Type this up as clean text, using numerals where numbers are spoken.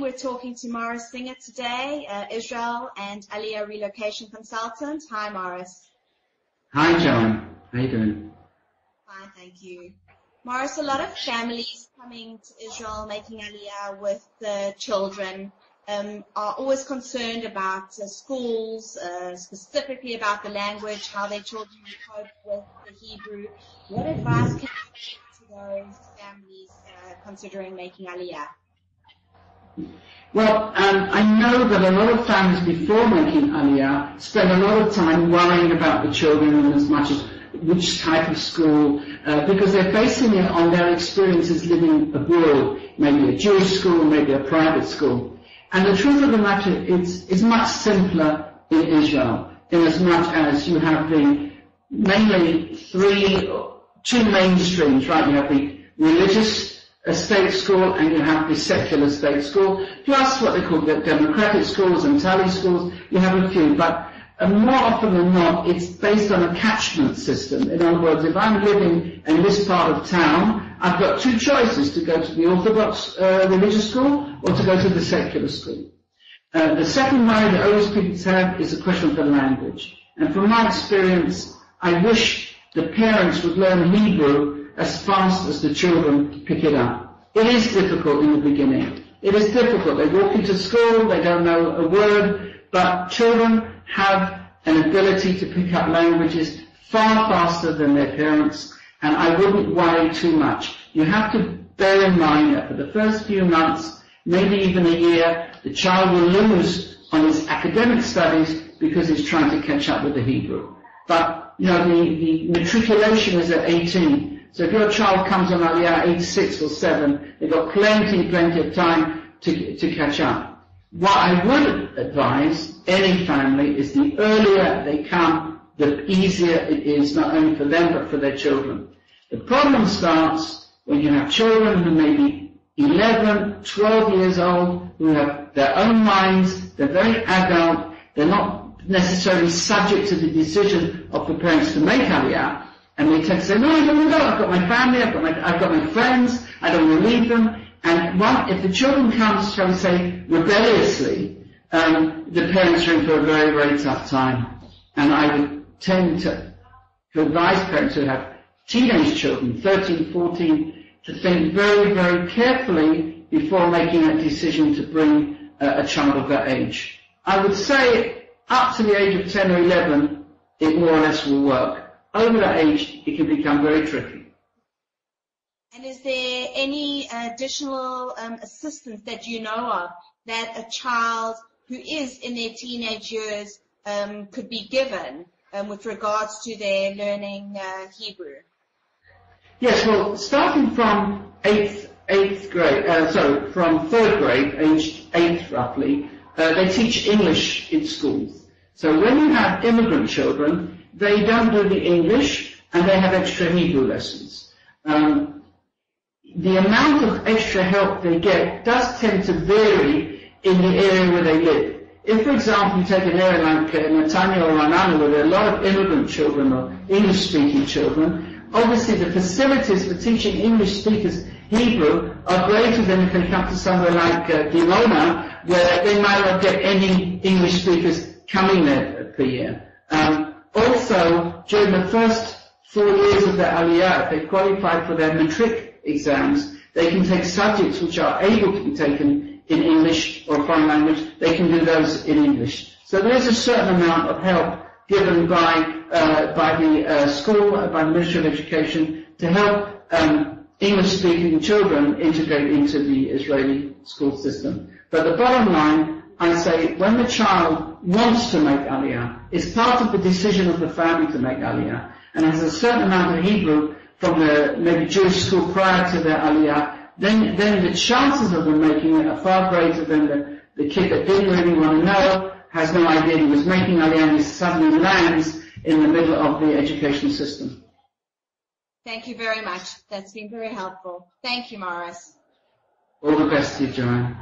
We're talking to Maurice Singer today, Israel and Aliyah relocation consultant. Hi, Maurice. Hi, Joanne. How you doing? Fine, thank you. Maurice, a lot of families coming to Israel, making Aliyah with children, are always concerned about schools, specifically about the language, how their children will cope with the Hebrew. What advice can you give to those families considering making Aliyah? Well, I know that a lot of families before making Aliyah spend a lot of time worrying about the children and as much as which type of school, because they're basing it on their experiences living abroad, maybe a Jewish school, maybe a private school. And the truth of the matter is, it's much simpler in Israel, in as much as you have mainly two main streams, right? You have the religious state school and you have the secular state school, plus what they call the democratic schools and tally schools. You have a few, but more often than not, it's based on a catchment system. In other words, if I'm living in this part of town, I've got two choices: to go to the Orthodox religious school or to go to the secular school. The second way that always people have is a question of the language. And from my experience, I wish the parents would learn Hebrew as fast as the children pick it up. It is difficult in the beginning. It is difficult. They walk into school, they don't know a word, but children have an ability to pick up languages far faster than their parents, and I wouldn't worry too much. You have to bear in mind that for the first few months, maybe even a year, the child will lose on his academic studies because he's trying to catch up with the Hebrew. But, you know, the matriculation is at 18. So if your child comes on Aliyah age 6 or 7, they've got plenty of time to catch up. What I would advise any family is the earlier they come, the easier it is, not only for them but for their children. The problem starts when you have children who may be 11, 12 years old, who have their own minds, they're very adult, they're not necessarily subject to the decision of the parents to make Aliyah, and they tend to say, no, I don't want to go, I've got my family, I've got my friends, I don't want to leave them. And if the children come, shall we say, rebelliously, the parents are in for a very, very tough time. And I would tend to advise parents who have teenage children, 13, 14, to think very, very carefully before making a decision to bring a child of that age. I would say up to the age of 10 or 11, it more or less will work. Over that age, it can become very tricky. And is there any additional assistance that you know of that a child who is in their teenage years could be given with regards to their learning Hebrew? Yes, well, starting from from 3rd grade, aged 8 roughly, they teach English in schools. So when you have immigrant children, they don't do the English and they have extra Hebrew lessons. The amount of extra help they get does tend to vary in the area where they live. If, for example, you take an area like Netanya or Ra'anana, where there are a lot of immigrant children or English-speaking children, obviously the facilities for teaching English speakers Hebrew are greater than if they come to somewhere like Dimona, where they might not get any English speakers coming there per year. Also, during the first 4 years of their Aliyah, if they qualify for their matric exams, they can take subjects which are able to be taken in English or foreign language. They can do those in English. So there is a certain amount of help given by the school, by the Ministry of Education, to help English-speaking children integrate into the Israeli school system. But the bottom line, I say, when the child wants to make Aliyah, it's part of the decision of the family to make Aliyah, and has a certain amount of Hebrew from the maybe Jewish school prior to their Aliyah, then the chances of them making it are far greater than the kid that didn't really want to know, has no idea he was making Aliyah, and he suddenly lands in the middle of the education system. Thank you very much. That's been very helpful. Thank you, Maurice. All the best to you, Joanne.